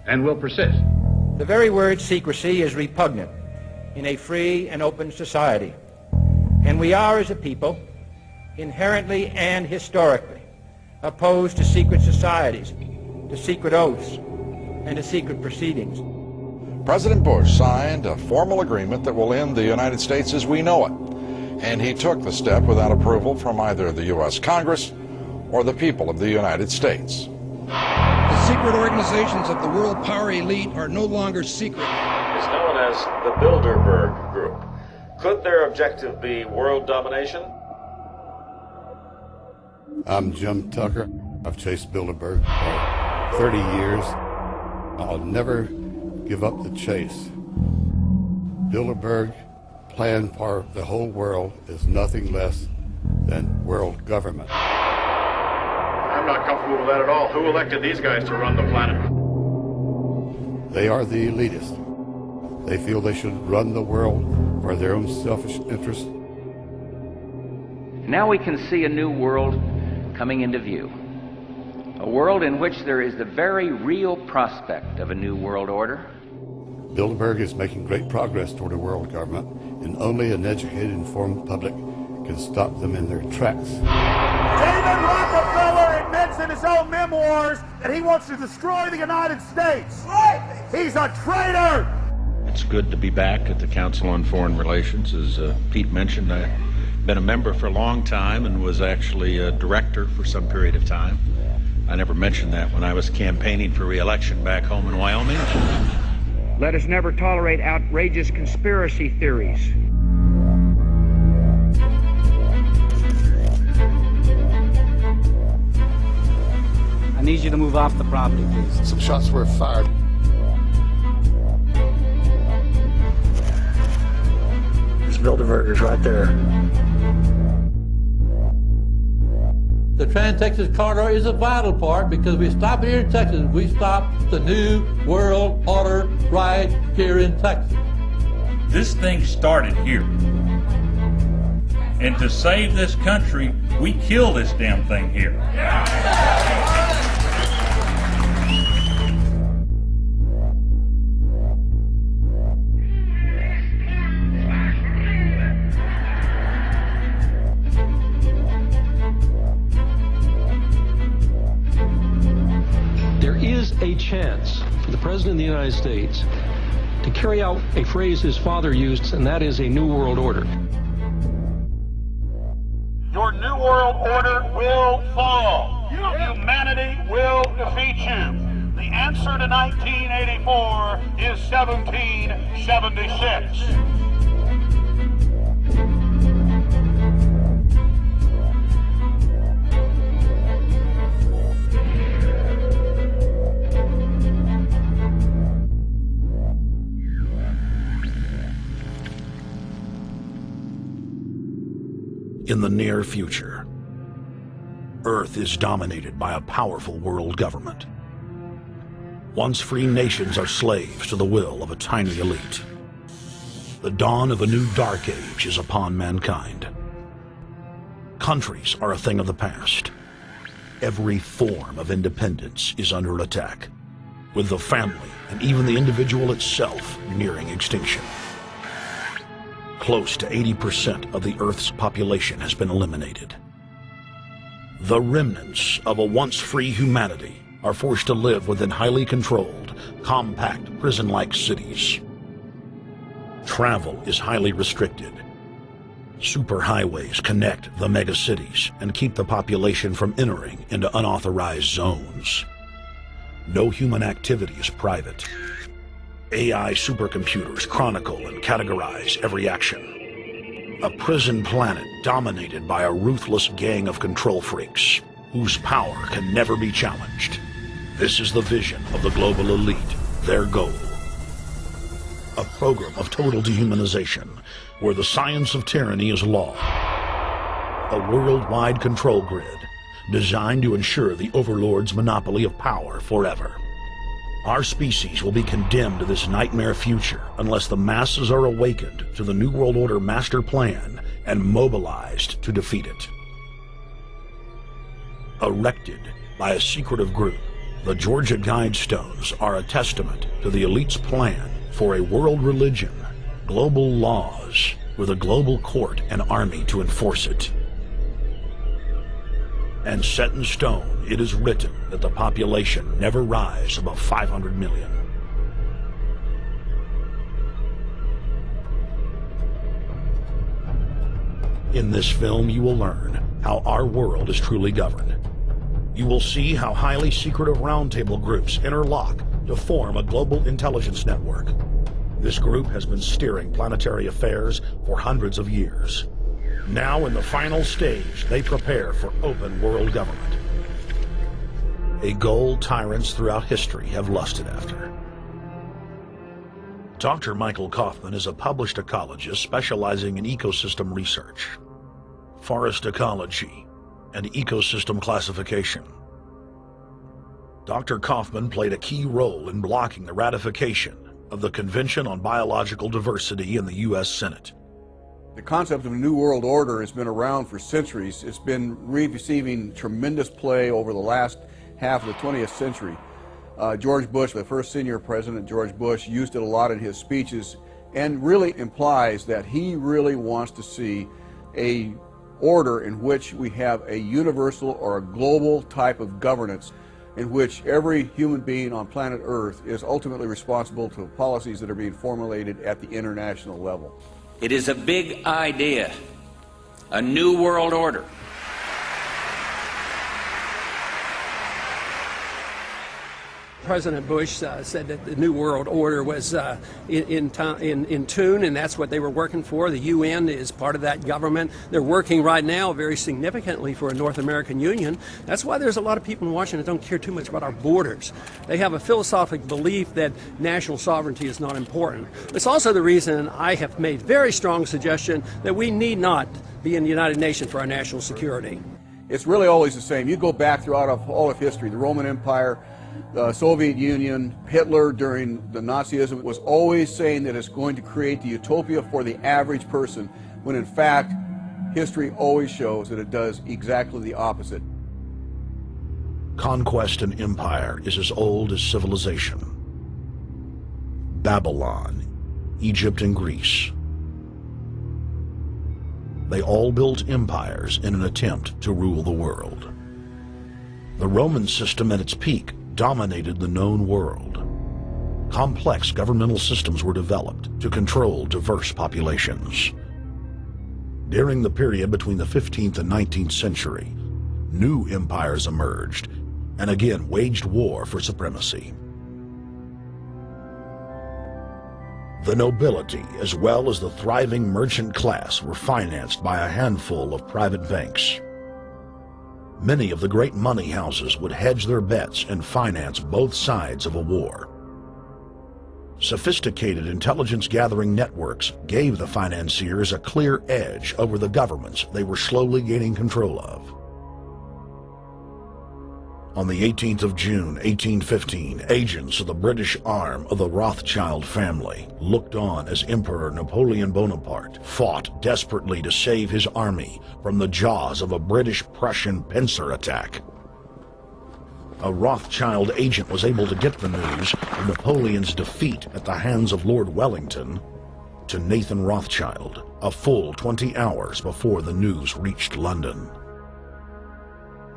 and will persist. The very word secrecy is repugnant in a free and open society, and we are, as a people, inherently and historically opposed to secret societies, to secret oaths, and to secret proceedings. President Bush signed a formal agreement that will end the United States as we know it, and he took the step without approval from either the U.S. Congress or the people of the United States. The secret organizations of the world power elite are no longer secret. It's known as the Bilderberg Group. Could their objective be world domination? I'm Jim Tucker. I've chased Bilderberg for 30 years. I'll never give up the chase. Bilderberg plan for the whole world is nothing less than world government. I'm not comfortable with that at all. Who elected these guys to run the planet? They are the elitists. They feel they should run the world for their own selfish interests. Now we can see a new world coming into view. A world in which there is the very real prospect of a new world order. Bilderberg is making great progress toward a world government, and only an educated, informed public can stop them in their tracks. David Rockefeller admits in his own memoirs that he wants to destroy the United States. He's a traitor! It's good to be back at the Council on Foreign Relations. As Pete mentioned, I've been a member for a long time and was actually a director for some period of time. I never mentioned that when I was campaigning for re-election back home in Wyoming. Let us never tolerate outrageous conspiracy theories. I need you to move off the property, please. Some shots were fired. There's Bilderbergers right there. The Trans-Texas Corridor is a vital part because we stop here in Texas, we stop the New World Order right here in Texas. This thing started here. And to save this country, we kill this damn thing here. A chance for the President of the United States to carry out a phrase his father used, and that is a New World Order. Your New World Order will fall. Humanity will defeat you. The answer to 1984 is 1776. In the near future, Earth is dominated by a powerful world government. Once free nations are slaves to the will of a tiny elite. The dawn of a new dark age is upon mankind. Countries are a thing of the past. Every form of independence is under attack, with the family and even the individual itself nearing extinction. Close to 80% of the Earth's population has been eliminated. The remnants of a once free humanity are forced to live within highly controlled, compact, prison-like cities. Travel is highly restricted. Superhighways connect the megacities and keep the population from entering into unauthorized zones. No human activity is private. AI supercomputers chronicle and categorize every action. A prison planet dominated by a ruthless gang of control freaks, whose power can never be challenged. This is the vision of the global elite, their goal. A program of total dehumanization, where the science of tyranny is law. A worldwide control grid, designed to ensure the overlord's monopoly of power forever. Our species will be condemned to this nightmare future unless the masses are awakened to the New World Order master plan and mobilized to defeat it. Erected by a secretive group, The Georgia Guidestones are a testament to the elite's plan for a world religion, global laws, with a global court and army to enforce it. And set in stone, it is written that the population never rise above 500 million. In this film, you will learn how our world is truly governed. You will see how highly secretive roundtable groups interlock to form a global intelligence network. This group has been steering planetary affairs for hundreds of years. Now, in the final stage, they prepare for open world government. A goal tyrants throughout history have lusted after. Dr. Michael Kaufman is a published ecologist specializing in ecosystem research, forest ecology, and ecosystem classification. Dr. Kaufman played a key role in blocking the ratification of the Convention on Biological Diversity in the U.S. Senate. The concept of a New World Order has been around for centuries. It's been receiving tremendous play over the last half of the 20th century. George Bush, the first senior president, George Bush, used it a lot in his speeches and really implies that he really wants to see a order in which we have a universal or a global type of governance in which every human being on planet Earth is ultimately responsible to policies that are being formulated at the international level. It is a big idea, a new world order. President Bush said that the New World Order was in tune, and that's what they were working for. The UN is part of that government. They're working right now very significantly for a North American Union. That's why there's a lot of people in Washington that don't care too much about our borders. They have a philosophical belief that national sovereignty is not important. It's also the reason I have made very strong suggestion that we need not be in the United Nations for our national security. It's really always the same. You go back throughout all of history, the Roman Empire, the Soviet Union, Hitler during the Nazism was always saying that it's going to create the utopia for the average person, when in fact, history always shows that it does exactly the opposite. Conquest and empire is as old as civilization. Babylon, Egypt, and Greece. They all built empires in an attempt to rule the world. The Roman system at its peak dominated the known world. Complex governmental systems were developed to control diverse populations. During the period between the 15th and 19th century, new empires emerged and again waged war for supremacy. The nobility, as well as the thriving merchant class, were financed by a handful of private banks. Many of the great money houses would hedge their bets and finance both sides of a war. Sophisticated intelligence-gathering networks gave the financiers a clear edge over the governments they were slowly gaining control of. On the 18th of June, 1815, agents of the British arm of the Rothschild family looked on as Emperor Napoleon Bonaparte fought desperately to save his army from the jaws of a British-Prussian pincer attack. A Rothschild agent was able to get the news of Napoleon's defeat at the hands of Lord Wellington to Nathan Rothschild, a full 20 hours before the news reached London.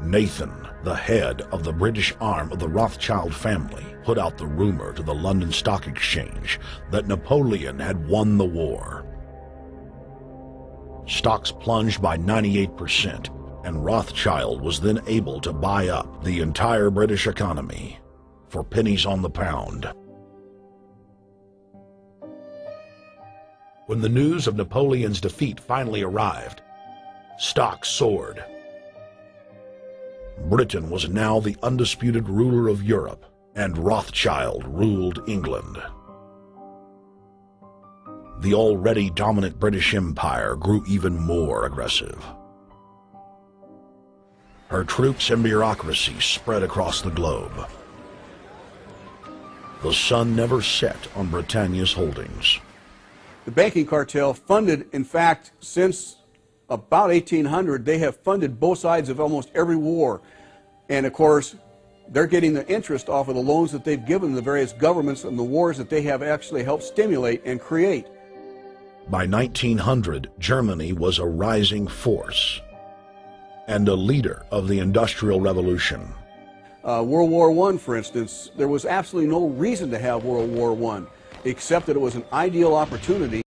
Nathan, the head of the British arm of the Rothschild family, put out the rumor to the London Stock Exchange that Napoleon had won the war. Stocks plunged by 98%, and Rothschild was then able to buy up the entire British economy for pennies on the pound. When the news of Napoleon's defeat finally arrived, stocks soared. Britain was now the undisputed ruler of Europe, and Rothschild ruled England. The already dominant British Empire grew even more aggressive. Her troops and bureaucracy spread across the globe. The sun never set on Britannia's holdings. The banking cartel funded, in fact, since about 1800, they have funded both sides of almost every war. And of course, They're getting the interest off of the loans that they've given the various governments and the wars that they have actually helped stimulate and create. By 1900, Germany was a rising force and a leader of the Industrial Revolution. World War I, for instance, there was absolutely no reason to have World War I, except that it was an ideal opportunity